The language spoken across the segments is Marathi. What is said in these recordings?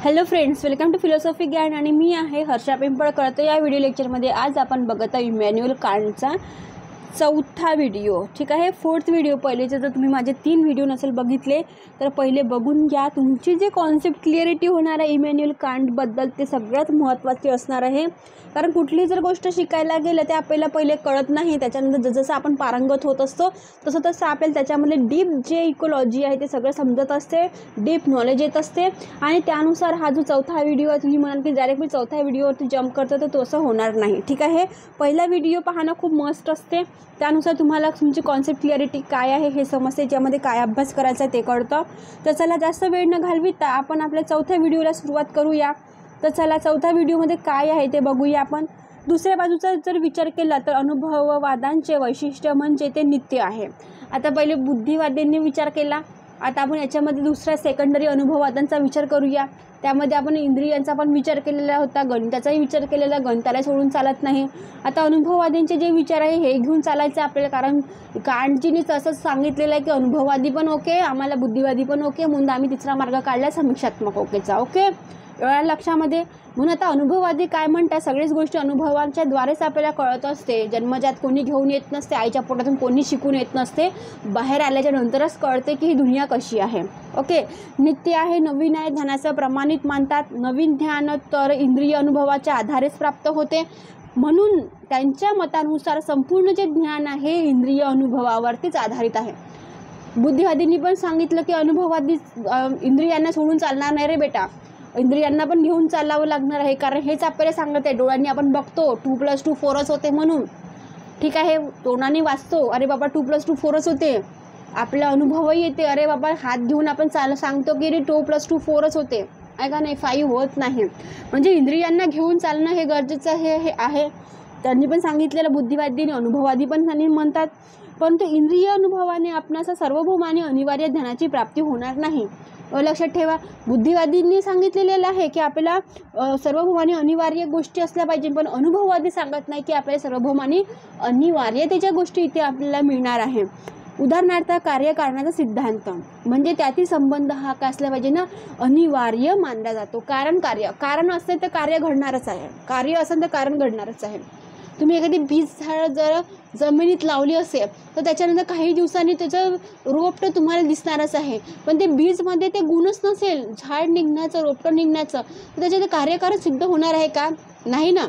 Hello friends, welcome to philosophy ज्ञान आणि मी आहे हर्षा पिंपळकर। तर या व्हिडिओ लेक्चरमध्ये आज आपण बघत आहोत इमॅन्युअल कांटचा चौथा व्हिडिओ। ठीक आहे, फोर्थ व्हिडिओ। पहिलेचे जर तुम्ही माझे 3 व्हिडिओ नसेल बघितले तर पहिले बघून घ्या। तुमची जे कॉन्सेप्ट क्लिअरिटी होणार आहे इमॅन्युअल कांटबद्दल ते सगळ्यात महत्त्वाचे असणार आहे। कारण कुठली जर गोष्ट शिकायला गेलं ते आपल्याला पहिले कळत नाही, त्याच्यानंतर जसं आपण पारंगत होत असतो तसं तसं आपल्याला त्याच्यामध्ये डीप जे इकोलॉजी आहे ते सगळं समजत असते, डीप नॉलेज येत असते। आणि त्यानुसार हा जो चौथा व्हिडिओ आहे, तुम्ही म्हणाल की डायरेक्ट मी चौथ्या व्हिडिओवरती जम्प करतो, तर तसं होणार नाही। ठीक आहे, पहिला व्हिडिओ पाहणं खूप मस्ट असते, त्यानुसार तुम्हाला तुमची कॉन्सेप्ट क्लिअरिटी काय आहे हे समजते, ज्यामध्ये काय अभ्यास करायचा ते कळतं। तर चला जास्त वेळ न घालविता आपण आपल्या चौथ्या व्हिडिओला सुरुवात करूया। तर चला चौथ्या व्हिडिओमध्ये काय आहे ते बघूया आपण। दुसऱ्या बाजूचा जर विचार केला तर अनुभववादांचे वैशिष्ट्य म्हणजे ते नित्य आहे। आता पहिले बुद्धिवाद्यांनी विचार केला, आता आपण याच्यामध्ये दुसऱ्या सेकंडरी अनुभववादांचा विचार करूया। त्यामध्ये आपण इंद्रियांचा पण विचार केलेला होता, गणिताचाही विचार केलेला, गणिताला सोडून चालत नाही। आता अनुभववादींचे जे विचार आहे हे घेऊन चालायचं आपल्याला, कारण कांटजीनेच असंच सांगितलेलं आहे की अनुभववादी पण ओके, आम्हाला बुद्धिवादी पण ओके, म्हणून आम्ही तिसरा मार्ग काढला समीक्षात्मक ओकेचा। ओके, एवढ्या लक्षामध्ये। म्हणून आता अनुभववादी काय म्हणतात, सगळीच गोष्टी अनुभवांच्या द्वारेच आपल्याला कळत असते। जन्मजात कोणी घेऊन येत नसते, आईच्या पोटातून कोणी शिकून येत नसते, बाहेर आल्याच्या नंतरच कळते की ही दुनिया कशी आहे। ओके, नित्य आहे, नवीन आहे, ध्यानाचं प्रमाणित मानतात। नवीन ध्यान तर इंद्रिय अनुभवाच्या आधारेच प्राप्त होते, म्हणून त्यांच्या मतानुसार संपूर्ण जे ज्ञान आहे इंद्रिय अनुभवावरतीच आधारित आहे। बुद्धिवादींनी पण सांगितलं की अनुभववादी इंद्रियांना सोडून चालणार नाही रे बेटा, इंद्रियांना पण घेऊन चालावं लागणार आहे, कारण हेच आपल्याला सांगत आहे। डोळ्यांनी आपण बघतो 2+2 4च होते म्हणून, ठीक आहे, तोंडाने वाचतो अरे बाबा 2+2 4च होते, आपला अनुभवही येते अरे बाबा हात घेऊन आपण सांगतो की रे 2+2 4च होते, आहे का नाही, 5 होत नाही। म्हणजे इंद्रियांना घेऊन चालणं हे गरजेचं हे आहे। त्यांनी पण सांगितलेलं बुद्धिवादी, अनुभववादी पण त्यांनी म्हणतात, परंतु इंद्रिय अनुभवाने आपणास सार्वभौम आणि अनिवार्य ज्ञानाची प्राप्ती होणार नाही। लक्षात ठेवा, बुद्धिवादींनी सांगितलेलं आहे की आपल्याला सार्वभौम आणि अनिवार्य गोष्टी असल्या पाहिजे, पण अनुभववादी सांगत नाही की आपल्याला सार्वभौम आणि अनिवार्यतेच्या गोष्टी इथे आपल्याला मिळणार आहे। उदाहरणार्थ कार्यकारणाचा सिद्धांत म्हणजे त्यातील संबंध हा काय असला पाहिजे ना, अनिवार्य मानला जातो। कारण असेल तर कार्य घडणारच आहे, कार्य असेल तर कारण घडणारच आहे। तुम्ही एखादी बीज झाड जर जमिनीत लावली असेल तर त्याच्यानंतर काही दिवसांनी त्याचं रोपटं तुम्हाला दिसणारच आहे, पण ते बीजमध्ये ते गुणच नसेल झाड निघण्याचं, रोपटं निघण्याचं, तर त्याच्यात कार्यकारण सिद्ध होणार आहे का, नाही ना।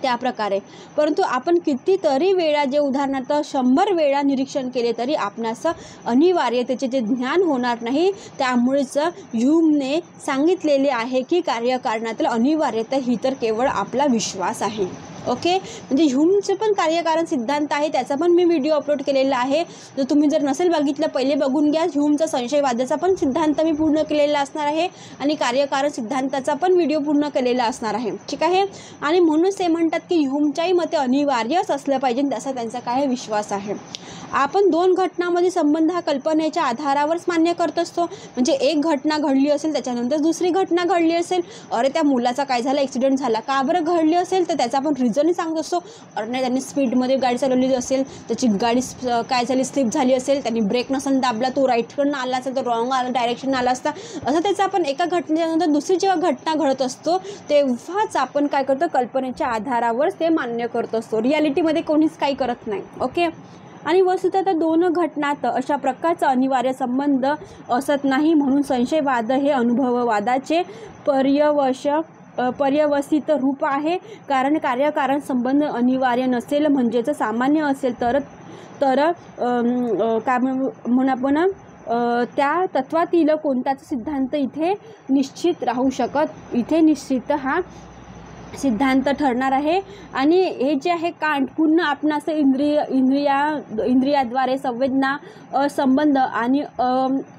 त्या प्रकारे परंतु आपण कितीतरी वेळा जे उदाहरणार्थ 100 वेळा निरीक्षण केले तरी आपणास अनिवार्यतेचे जे ज्ञान होणार नाही। त्यामुळेच ह्यूमने सांगितलेले आहे की कार्यकारणातील अनिवार्यता ही तर केवळ आपला विश्वास आहे। ओके, म्हणजे ह्यूमचं पण कार्यकारण सिद्धांत आहे, त्याचा पण मी व्हिडिओ अपलोड केलेला आहे, जर तुम्ही जर नसेल बघितलं पहिले बघून घ्या। ह्यूमचा संशयवादाचा पण सिद्धांत मी पूर्ण केलेला असणार आहे आणि कार्यकारण सिद्धांताचा पण व्हिडिओ पूर्ण केलेला असणार आहे, ठीक आहे। आणि म्हणूनच ते म्हणतात की ह्यूमच्याही मते अनिवार्यच असलं पाहिजे, त्याचा त्यांचा काय विश्वास आहे। आपण 2 घटनांमध्ये संबंध हा कल्पनेच्या आधारावरच मान्य करत असतो। म्हणजे एक घटना घडली असेल त्याच्यानंतर दुसरी घटना घडली असेल, अरे त्या मुलाचा काय झाला, ॲक्सिडेंट झाला, का बरं घडली असेल तर त्याचा आपण रिझनही सांगत असतो। अरे नाही त्यांनी स्पीडमध्ये गाडी चालवली असेल, त्याची गाडी काय झाली, स्लिप झाली असेल, त्यांनी ब्रेक नसेल दाबला, तो राईटकडनं आला असेल तर रॉंग डायरेक्शन आला असता, असं त्याचं आपण एका घटनेच्यानंतर दुसरी जेव्हा घटना घडत असतो तेव्हाच आपण काय करतो, कल्पनेच्या आधारावर ते मान्य करत असतो, रियालिटीमध्ये कोणीच काही करत नाही। ओके, आणि वस्तुतः त्या 2 घटनात अशा प्रकारचा अनिवार्य संबंध असत नाही, म्हणून संशयवाद हे अनुभववादाचे पर्यवसित रूप आहे। कारण कार्यकारण संबंध अनिवार्य नसेल म्हणजेच सामान्य असेल तर काय म्हणून आपण त्या तत्वातील कोणताच सिद्धांत इथे निश्चित राहू शकत, इथे निश्चित हा सिद्धांत ठरणार आहे। आणि हे जे आहे कांट पूर्ण आपणास इंद्रियाद्वारे संवेदना संबंध आणि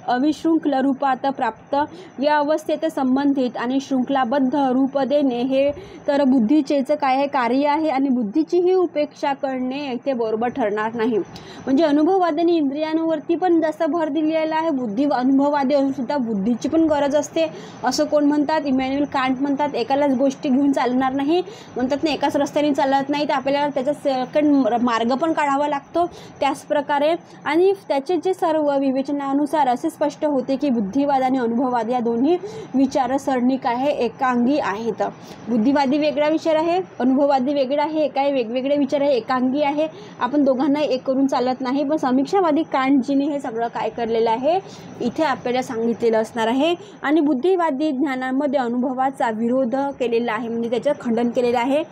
अविशृंखल रूपात प्राप्त या अवस्थेत संबंधित आणि शृंखलाबद्ध रूप देणे हे तर बुद्धीचेच काय आहे, कार्य आहे, आणि बुद्धीचीही उपेक्षा करणे ते बरोबर ठरणार नाही। म्हणजे अनुभववाद्यांनी इंद्रियांवरती पण जास्त भर दिलेला आहे, अनुभववादी असून सुद्धा बुद्धीची पण गरज असते, असं कोण म्हणतात, इमॅन्युअल कांट म्हणतात। एकालाच गोष्टी घेऊन चालणं येणार नाही. म्हणतात ना एकाच रस्त्याने चालत नाही, तर आपल्याला त्याचा सेकंड मार्ग पण काढावा लागतो. त्याचप्रकारे आणि त्याचे जे सर्व विवेचनानुसार असे स्पष्ट होते की बुद्धिवाद आणि अनुभववाद या दोन्ही विचारसरणी काय आहे, एकांगी आहेत. बुद्धिवादी वेगळा विचार आहे, अनुभववादी वेगळा आहे, काय वेगवेगळे विचार आहे, एकांगी आहे. आपण दोघांना एक करून चालत नाही. पण समीक्षावादी कांटजीने हे सगळं काय केलेलं आहे, इथे आपल्याला सांगितलेलं असणार आहे. आणि बुद्धिवादी ज्ञानामध्ये अनुभवाचा विरोध केलेला आहे, म्हणजे त्याचं खंडन केलेलं आहे.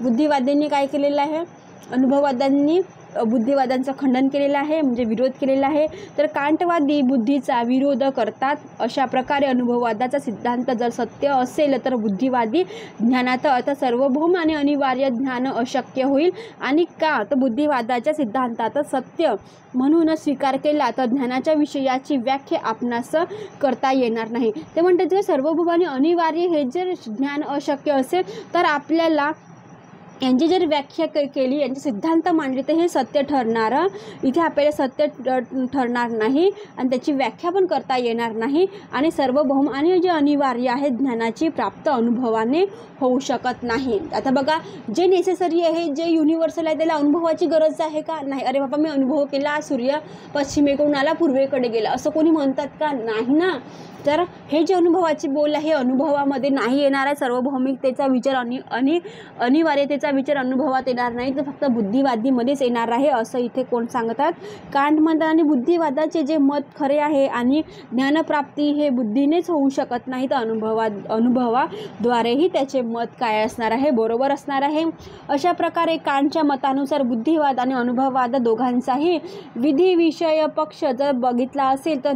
बुद्धिवाद्यांनी काय केलेलं आहे, अनुभववाद्यांनी बुद्धिवादांचं खंडन केलेलं आहे, म्हणजे विरोध केलेला आहे. तर कांटवादी बुद्धीचा विरोध करतात. अशा प्रकारे अनुभववादाचा सिद्धांत जर सत्य असेल तर बुद्धिवादी ज्ञानात अर्थ सार्वभौम आणि अनिवार्य ज्ञान अशक्य होईल. आणि का, तर बुद्धिवादाच्या सिद्धांतात सत्य म्हणून स्वीकार केला तर ज्ञानाच्या विषयाची व्याख्या आपणास करता येणार नाही. ते म्हणतात जर सार्वभौम आणि अनिवार्य हे जर ज्ञान अशक्य असेल तर आपल्याला यांची जर व्याख्या केली, यांचे सिद्धांत मांडले तर हे सत्य ठरणार. इथे आपल्याला सत्य ठरणार नाही आणि त्याची व्याख्या पण करता येणार नाही. आणि सार्वभौम आणि जे अनिवार्य आहे ज्ञानाची प्राप्त अनुभवाने होऊ शकत नाही. आता बघा, जे नेसेसरी आहे, जे युनिव्हर्सल आहे, त्याला अनुभवाची गरज आहे का? नाही. अरे बाबा, मी अनुभव केला, सूर्य पश्चिमेकडून आला, पूर्वेकडे गेला, असं कोणी म्हणतात का? नाही ना. तर हे जे अनुभवाची बोल आहे, अनुभवामध्ये नाही येणार आहे. सार्वभौमिकतेचा विचार आणि अनिवार्यतेचा विचार अनुभवात येणार नाही, तर फक्त बुद्धिवादीमध्येच येणार आहे, असं इथे कोण सांगतात? कांट म्हणतात. आणि बुद्धिवादाचे जे मत खरे आहे आणि ज्ञानप्राप्ती हे बुद्धीनेच होऊ शकत नाही, तर अनुभवाद्वारेही त्याचे मत काय असणार आहे, बरोबर असणार आहे. अशा प्रकारे कांटच्या मतानुसार बुद्धिवाद आणि अनुभववाद दोघांचाही विधी विषय पक्ष जर बघितला असेल तर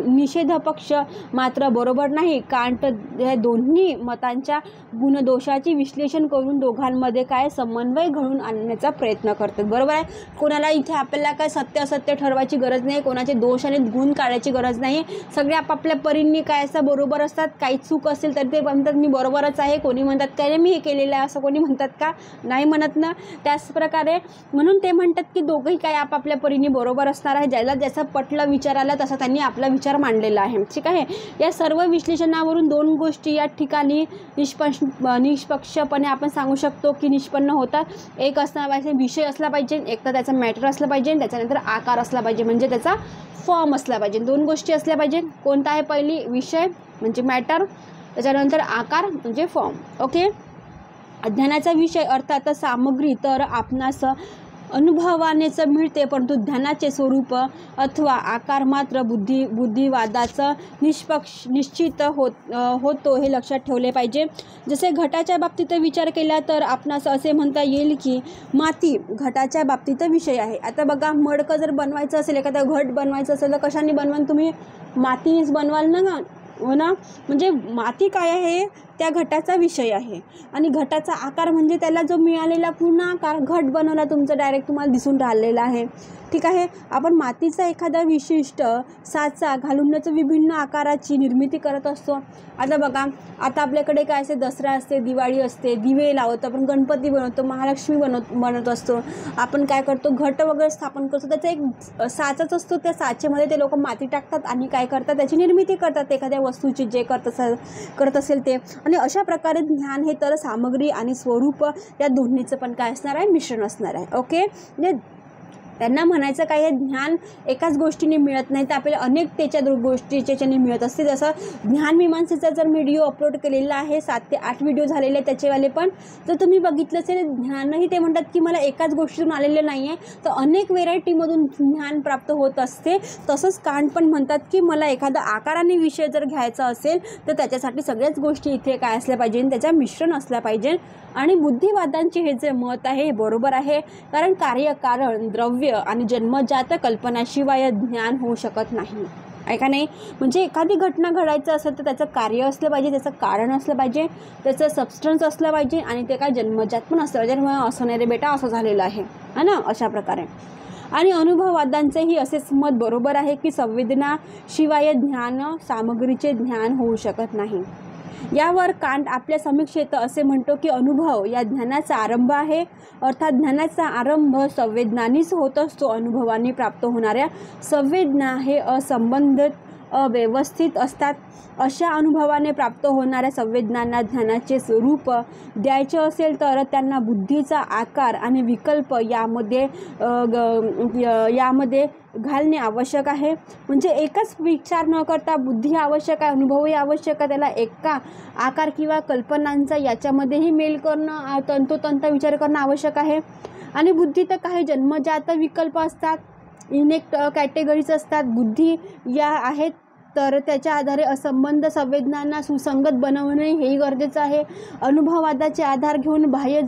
निषेध पक्ष मात्र बरोबर नाही. कांट या दोन्ही मतांच्या गुणदोषाचे विश्लेषण करून दोघांमध्ये काय समन्वय घडवून आणण्याचा प्रयत्न करतात. बरोबर आहे. कोणाला इथे आपल्याला काय सत्य असत्य ठरवायची गरज नाही, कोणाचे दोष आणि गुण काढायची गरज नाही. सगळे आपापल्या परींनी काय असं बरोबर असतात. काही चूक असेल तर ते म्हणतात मी बरोबरच आहे. कोणी म्हणतात काय नाही मी हे केलेलं आहे, असं कोणी म्हणतात का? नाही म्हणत ना. त्याचप्रकारे म्हणून ते म्हणतात की दोघंही काय आपापल्या परीने बरोबर असणार आहे. ज्याला ज्याचा पटलं विचाराला तसा त्यांनी आपला विचार मांडलेला आहे. ठीक आहे. या सर्व विश्लेषणावरून दोन गोष्टी या ठिकाणी निष्पक्षपणे आपण सांगू शकतो की निष्पन्न होतात. एक असला पाहिजे विषय असला पाहिजे, एक तर त्याचा मॅटर असला पाहिजे, त्याच्यानंतर आकार असला पाहिजे, म्हणजे त्याचा फॉर्म असला पाहिजे. दोन गोष्टी असल्या पाहिजे. कोणता आहे? पहिली विषय म्हणजे मॅटर, त्याच्यानंतर आकार म्हणजे फॉर्म. ओके. अध्ययनाचा विषय अर्थात सामग्री तर आपणास अनुभवानेच मिळते, परंतु ध्यानाचे स्वरूप अथवा आकार मात्र बुद्धिवादाचं निश्चित होतो, हे लक्षात ठेवले पाहिजे. जसे घटाच्या बाबतीत विचार केला तर आपणास असे म्हणता येईल की माती घटाच्या बाबतीत विषय आहे. आता बघा, मडकं जर बनवायचं असेल, एखादा घट बनवायचं असेल तर कशाने बनवाल तुम्ही? मातीनेच बनवाल ना, हो ना. म्हणजे माती काय आहे? त्या घटाचा विषय आहे. आणि घटाचा आकार म्हणजे त्याला जो मिळालेला पूर्ण आकार, घट बनवला तुमचं डायरेक्ट तुम्हाला दिसून राहिलेला आहे. ठीक आहे. आपण मातीचा एखादा विशिष्ट साचा घालून त्याचं विभिन्न आकाराची निर्मिती करत असतो. आता बघा, आता आपल्याकडे काय असते, दसरा असते, दिवाळी असते, दिवे लावतो, आपण गणपती बनवतो, महालक्ष्मी बनवत असतो. आपण काय करतो, घट वगैरे स्थापन करतो. त्याचा एक साचाच असतो. त्या साचेमध्ये ते लोक माती टाकतात आणि काय करतात, त्याची निर्मिती करतात एखाद्या वस्तूची, जे करत असेल ते. आणि अशा प्रकारे ज्ञान हे तर सामग्री आणि स्वरूप या दोन्हीचं पण काय असणार आहे, मिश्रण असणार आहे. ओके. म्हणजे त्यांना म्हणायचं काय आहे, ज्ञान एकाच गोष्टीने मिळत नाही, तर आपल्याला अनेक त्याच्या गोष्टीच्याने मिळत असते. जसं ज्ञानमीमांसेचा जर व्हिडिओ अपलोड केलेला आहे, 7 ते 8 व्हिडिओ झालेले आहेत त्याचेवाले पण. जर तुम्ही बघितलं असेल, ज्ञानही ते म्हणतात की मला एकाच गोष्टीतून आलेलं नाही आहे, तर अनेक व्हेरायटीमधून ज्ञान प्राप्त होत असते. तसंच कांट पण म्हणतात की मला एखादा आकाराने विषय जर घ्यायचा असेल तर त्याच्यासाठी सगळ्याच गोष्टी इथे काय असल्या पाहिजे, त्याच्या मिश्रण असल्या पाहिजे. आणि बुद्धिवादांचे हे जे मत आहे हे बरोबर आहे, कारण कार्यकारण, द्रव्य आणि जन्मजात कल्पनाशिवाय ज्ञान होऊ शकत नाही. ऐका नाही. म्हणजे एखादी घटना घडायचं असेल तर त्याचं कार्य असलं पाहिजे, त्याचं कारण असलं पाहिजे, त्याचं सबस्टन्स असलं पाहिजे आणि ते काय जन्मजात पण असलं पाहिजे. मग असं नाही रे बेटा, असं झालेलं आहे ना, अशा प्रकारे. आणि अनुभववादांचेही असेच मत बरोबर आहे की संवेदनाशिवाय ज्ञान सामग्रीचे ज्ञान होऊ शकत नाही. यावर कांट आपल्या समीक्षेत असे म्हणतो की अनुभव या ज्ञानाचा आरंभ आहे. अर्थात ज्ञानाचा आरंभ संवेदनांनीच होत असतो. अनुभवाने प्राप्त होणाऱ्या संवेदना हे अव्यवस्थित असतात. अशा अनुभवाने प्राप्त होणाऱ्या संवेदनांना ज्ञानाचे स्वरूप द्यायचे असेल तर त्यांना बुद्धीचा आकार आणि विकल्प यामध्ये घालणे आवश्यक आहे. म्हणजे एकच विचार न करता बुद्धी आवश्यक आहे, अनुभवही आवश्यक आहे. त्याला एका आकार किंवा कल्पनांचा याच्यामध्येही मेल करणं, तंतोतंत विचार करणं आवश्यक आहे. आणि बुद्धी तर काही जन्मजात विकल्प असतात, इनेक्ट कॅटेगरीज असतात. बुद्धी या आहेत तर त्याच्या आधारे असंबंध संवेदनांना सुसंगत बनवणे हेही गरजेचं आहे. अनुभववादाचे आधार घेऊन बाह्य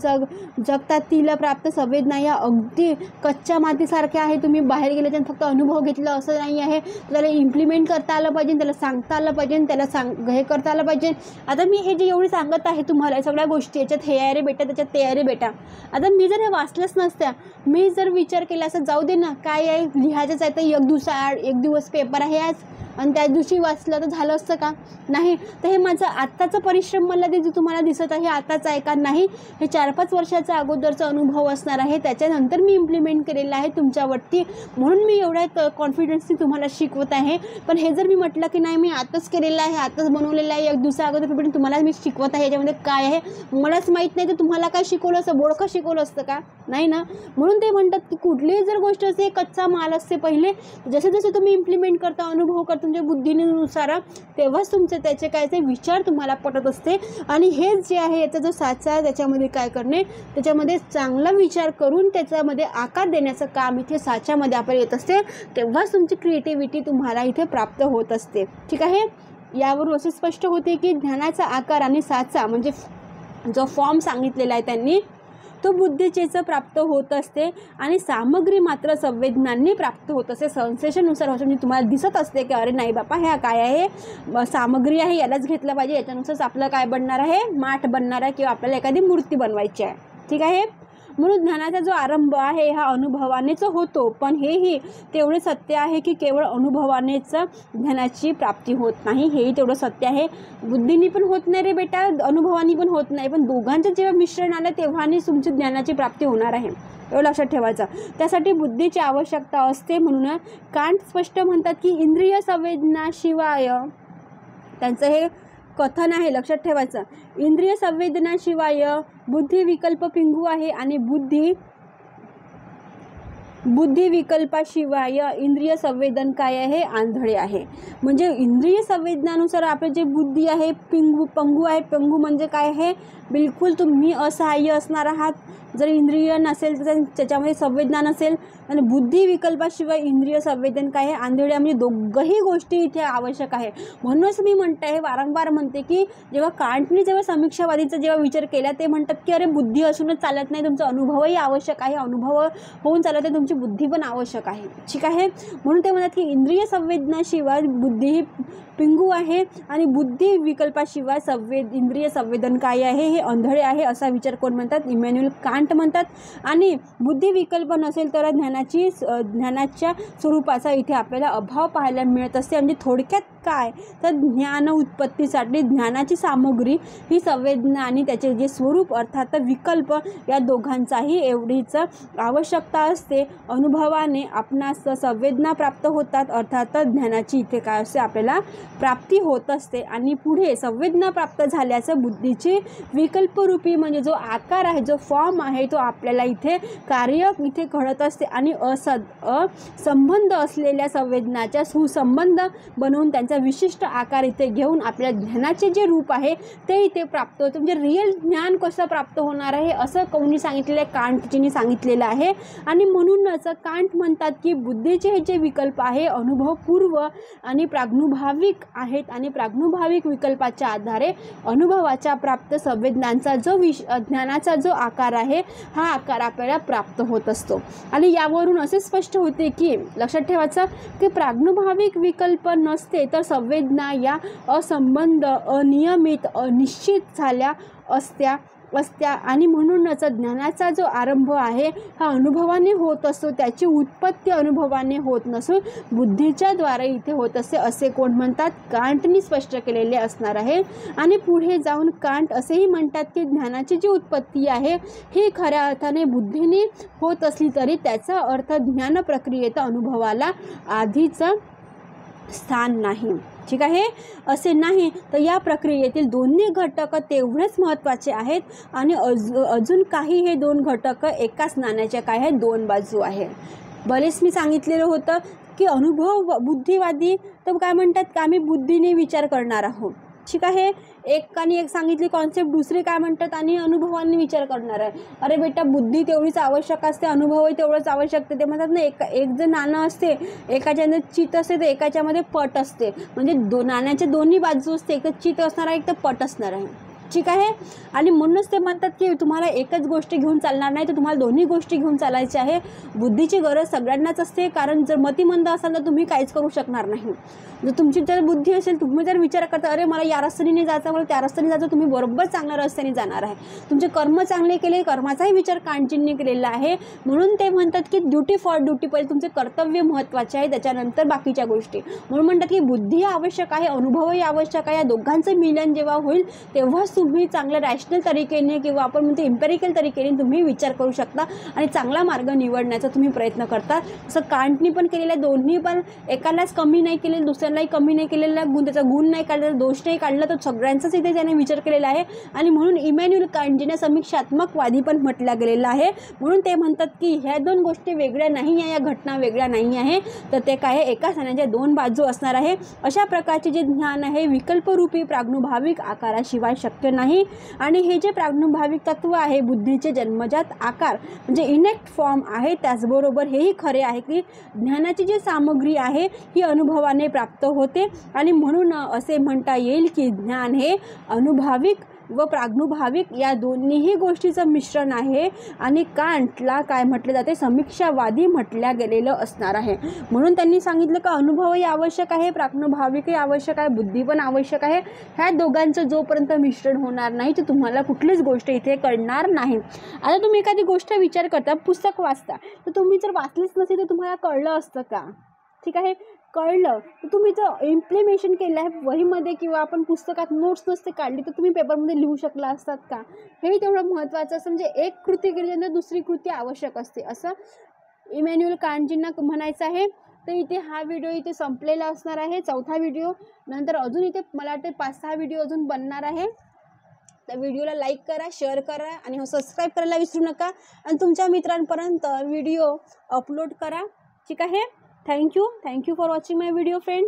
जगतातील प्राप्त संवेदना या अगदी कच्च्या मातीसारख्या आहे. तुम्ही बाहेर गेल्याच्या फक्त अनुभव घेतला असं नाही आहे. त्याला इम्प्लिमेंट करता आलं पाहिजे, त्याला सांगता आलं पाहिजे, त्याला हे करता आलं पाहिजे. आता मी हे जे एवढी सांगत आहे तुम्हाला सगळ्या गोष्टी, याच्यात हे आहे रे बेटा, त्याच्यात ते आहे रे बेटा. आता मी जर हे वाचलंच नसत्या, मी जर विचार केला असं जाऊ दे ना, काय आहे लिहायचंच आहे तर एक दिवस पेपर आहे आज आणि त्या दिवशी वाचलं तर झालं असतं का? नाही. तर हे माझं आत्ताचं परिश्रम मला जे तुम्हाला दिसत आहे आताच आहे का? नाही. हे 4-5 वर्षाचा अगोदरचा अनुभव असणार आहे, त्याच्यानंतर मी इम्प्लिमेंट केलेलं आहे तुमच्यावरती, म्हणून मी एवढ्या कॉन्फिडन्सनी तुम्हाला शिकवत आहे. पण हे जर मी म्हटलं की नाही मी आताच केलेलं आहे, आताच बनवलेलं आहे, एक दिवसा अगोदर पण तुम्हाला मी शिकवत आहे, याच्यामध्ये काय आहे मलाच माहीत नाही, तर तुम्हाला काय शिकवलं असतं, बोडकं शिकवलं असतं का? नाही ना. म्हणून ते म्हणतात की कुठलीही जर गोष्ट असते कच्चा माल असते, पहिले जसे जसे तुम्ही इम्प्लिमेंट करता, अनुभव करता तुमच्या बुद्धीनुसार, तेव्हाच तुमचे त्याचे काय ते विचार तुम्हाला पटत असते. आणि हेच जे आहे याचा जो साचा आहे त्याच्यामध्ये काय करणे, त्याच्यामध्ये चांगला विचार करून त्याच्यामध्ये आकार देण्याचं काम इथे साच्यामध्ये आपल्याला येत असते. तेव्हाच तुमची क्रिएटिव्हिटी तुम्हाला इथे प्राप्त होत असते. ठीक आहे. यावरून असे स्पष्ट होते की ज्ञानाचा आकार आणि साचा म्हणजे जो फॉर्म सांगितलेला आहे त्यांनी, तो बुद्धीचेच प्राप्त होत असते आणि सामग्री मात्र संवेदनांनी प्राप्त होत असते. सेन्सेशननुसार म्हणजे तुम्हाला दिसत असते की अरे नाही बापा ह्या काय आहे, सामग्री आहे, यालाच घेतलं पाहिजे, याच्यानुसारच आपलं काय बनणार आहे, माठ बनणार आहे किंवा आपल्याला एखादी मूर्ती बनवायची आहे. ठीक आहे. म्हणून ज्ञानाचा जो आरंभ आहे हा अनुभवानेच होतो, पण हेही तेवढे सत्य आहे की केवळ अनुभवानेच ज्ञानाची प्राप्ती होत नाही, हेही तेवढं सत्य आहे. बुद्धीनी पण होत नाही रे बेटा, अनुभवानी पण होत नाही, पण दोघांचं जेव्हा मिश्रण आलं तेव्हानी तुमची ज्ञानाची प्राप्ती होणार आहे, एवढं लक्षात ठेवायचं. त्यासाठी बुद्धीची आवश्यकता असते. म्हणून कांट स्पष्ट म्हणतात की इंद्रिय संवेदनाशिवाय, त्यांचं हे कथन आहे, लक्षात ठेवायचं, इंद्रिय संवेदनाशिवाय बुद्धी विकल्प पिंगू आहे आणि बुद्धी विकल्पाशिवाय इंद्रिय संवेदन काय आहे, आंधळे आहे. म्हणजे इंद्रिय संवेदनानुसार आपले जे बुद्धी आहे पंगू आहे. पंगू म्हणजे काय आहे, बिलकुल तुम्ही असहाय्य असणार आहात. जर इंद्रिय नसेल तर त्याच्यामध्ये संवेदना नसेल, आणि बुद्धी विकल्पाशिवाय इंद्रिय संवेदन काय आहे, आंधळे. म्हणजे दोघंही गोष्टी इथे आवश्यक आहे. म्हणूनच मी म्हणते आहे, वारंवार म्हणते की जेव्हा कांटने जेव्हा समीक्षावादीचा जेव्हा विचार केला ते म्हणतात की अरे बुद्धी असूनच चालत नाही, तुमचा अनुभवही आवश्यक आहे, अनुभव होऊन चालत आहे, तुमची बुद्धी पण आवश्यक आहे. ठीक आहे. म्हणून ते म्हणतात की इंद्रिय संवेदनाशिवाय बुद्धी ही पिंगू आहे आणि बुद्धी विकल्पाशिवाय इंद्रिय संवेदन काय आहे हे आंधळे आहे, असा विचार कोण म्हणतात, इमॅन्युएल कांट म्हणतात. आणि बुद्धी विकल्प नसेल तर ज्ञानाच्या स्वरूपाचा इथे आपल्याला अभाव पाहायला मिळत असते. म्हणजे थोडक्यात काय तर ज्ञान उत्पत्तीसाठी ज्ञानाची सामग्री ही संवेदना आणि त्याचे जे स्वरूप अर्थात विकल्प या दोघांचाही एवढीच आवश्यकता असते. अनुभवाने आपणास संवेदना प्राप्त होतात, अर्थात ज्ञानाची इथे काय असते आपल्याला प्राप्ती होत असते. आणि पुढे संवेदना प्राप्त झाल्याचं बुद्धीची विकल्परूपी म्हणजे जो आकार आहे, जो फॉर्म आहे, तो आपल्याला इथे कार्य इथे घडत असते. आणि असंबंध असलेल्या संवेदनाच्या सुसंबंध बनवून त्यांचा विशिष्ट आकार इथे घेऊन आपल्या ज्ञानाचे जे रूप आहे ते इथे प्राप्त होते. म्हणजे रिअल ज्ञान कसं प्राप्त होणार आहे असं कोणी सांगितलेलं आहे, कांटजींनी सांगितलेलं आहे. आणि म्हणूनच कांट म्हणतात की बुद्धीचे हे जे विकल्प आहे अनुभवपूर्व आणि प्राज्ञाभाविक आहेत आणि प्राज्ञाभाविक विकल्पाच्या आधारे अनुभवाच्या प्राप्त संवेदनांचा जो ज्ञानाचा जो आकार आहे हा आकार आपल्याला प्राप्त होत असतो. आणि यावरून असे स्पष्ट होते की लक्षात ठेवायचं की प्राज्ञाभाविक विकल्प नसते तर संवेदना या असंबंध, अनियमित, अनिश्चित झाल्या असत्या आणि म्हणूनच ज्ञानाचा जो आरंभ आहे हा अनुभवाने होत असतो, त्याची उत्पत्ती अनुभवाने होत नसून बुद्धीच्या द्वारे इथे होत असते, असे कोण म्हणतात, कांटनी स्पष्ट केलेले असणार आहे. आणि पुढे जाऊन कांट असेही म्हणतात की ज्ञानाची जी उत्पत्ती आहे ही खऱ्या अर्थाने बुद्धीने होत असली तरी त्याचा अर्थ ज्ञान प्रक्रियेत अनुभवाला आधीच स्थान नाही. ठीक आहे, असे नाही तर या प्रक्रियेतील दोन्ही घटक तेवढेच महत्त्वाचे आहेत आणि अजून काही हे दोन घटक एकाच नाण्याच्या काय आहेत, दोन बाजू आहे. बरेच मी सांगितलेलं होतं की अनुभव बुद्धिवादी तर काय म्हणतात का आम्ही बुद्धीने विचार करणार आहोत. ठीक आहे, एकाने एक सांगितली कॉन्सेप्ट, दुसरी काय म्हणतात आणि अनुभवाने विचार करणार आहे. अरे बेटा, बुद्धी तेवढीच आवश्यक असते, अनुभवही तेवढंच आवश्यक. ते म्हणतात ना, एक जर नाणं असते, एकाच्यामध्ये चित असते तर एकाच्यामध्ये पट असते. म्हणजे नाण्याच्या दोन्ही बाजू असते, एक तर चित असणार आहे, एक तर पट असणार आहे. ठीक आहे, आणि म्हणूनच ते म्हणतात की तुम्हाला एकच गोष्ट घेऊन चालणार नाही, तर तुम्हाला दोन्ही गोष्टी घेऊन चालायच्या आहे. बुद्धीची गरज सगळ्यांनाच असते, कारण जर मतिमंद असाल तर तुम्ही काहीच करू शकणार नाही. जर तुमची जर बुद्धी असेल, तुम्ही जर विचार करता अरे मला या रस्त्याने जायचं, मला त्या रस्त्याने जायचं, तुम्ही बरोबर चांगल्या रस्त्याने जाणार आहे. तुमचे कर्म चांगले केले, कर्माचाही विचार कांचनने केलेला आहे. म्हणून ते म्हणतात की ड्युटी फॉर ड्युटी, पहिले तुमचे कर्तव्य महत्त्वाचे आहे, त्याच्यानंतर बाकीच्या गोष्टी. म्हणून म्हणतात की बुद्धी आवश्यक आहे, अनुभवही आवश्यक आहे. या दोघांचं मिलन जेव्हा होईल तेव्हाच तुम्ही चांगल्या रॅशनल तरीकेने किंवा आपण म्हणतो इम्पेरिकल तरीकेने तुम्ही विचार करू शकता आणि चांगला मार्ग निवडण्याचा तुम्ही प्रयत्न करता. जसं कांटनी पण केलेलं आहे, दोन्ही पण एकालाच कमी नाही केलेलं, दुसऱ्यालाही कमी नाही केलेला, त्याचा गुण नाही काढला, दोष नाही काढला, तर सगळ्यांचाच इथे त्याने विचार केलेला आहे. आणि म्हणून इमॅन्युअल कांट जिने समीक्षात्मकवादी पण म्हटलं गेलेलं आहे. म्हणून ते म्हणतात की ह्या दोन गोष्टी वेगळ्या नाही आहे, या घटना वेगळ्या नाही आहे, तर ते काय आहे, एका नाण्याच्या दोन बाजू असणार आहे. अशा प्रकारचे जे ज्ञान आहे विकल्परूपी प्राज्ञभाविक आकाराशिवाय शक्य नाही. आणि हे जे प्राज्ञभाविक तत्व आहे, बुद्धीचे जन्मजात आकार म्हणजे इनेक्ट फॉर्म आहे, त्याचबरोबर हेही खरे आहे की ज्ञानाची जी सामग्री आहे ही अनुभवाने प्राप्त होते. आणि म्हणून असे म्हणता येईल की ज्ञान हे अनुभविक व प्राज्ञभाविक या दोन्हीही गोष्टीचं मिश्रण आहे. आणि कांटला काय म्हटले जाते, समीक्षावादी म्हटल्या गेलेलं असणार आहे. म्हणून त्यांनी सांगितलं का अनुभवही आवश्यक आहे, प्राज्ञभाविकही आवश्यक आहे, बुद्धी पण आवश्यक आहे. ह्या दोघांचं जोपर्यंत मिश्रण होणार नाही तर तुम्हाला कुठलीच गोष्ट इथे कळणार नाही. आता तुम्ही एखादी गोष्ट विचार करता, पुस्तक वाचता, तर तुम्ही जर वाचलीच नसेल तर तुम्हाला कळलं असतं का? ठीक आहे, कळलं तर तुम्ही जर इम्प्लिमेशन केलं आहे वहीमध्ये किंवा आपण पुस्तकात नोट्स नसते काढली तर तुम्ही पेपरमध्ये लिहू शकला असतात का? हे तेवढं महत्त्वाचं असं. म्हणजे एक कृती केल्यानंतर दुसरी कृती आवश्यक असते असं इमॅन्युअल कांटजींना म्हणायचं आहे. तर इथे हा व्हिडिओ इथे संपलेला असणार आहे, चौथा व्हिडिओ. नंतर अजून इथे मला वाटते 5-6 व्हिडिओ अजून बनणार आहे. तर व्हिडिओला लाईक करा, शेअर करा आणि सबस्क्राईब करायला विसरू नका. आणि तुमच्या मित्रांपर्यंत व्हिडिओ अपलोड करा. ठीक आहे, thank you for watching my video friends.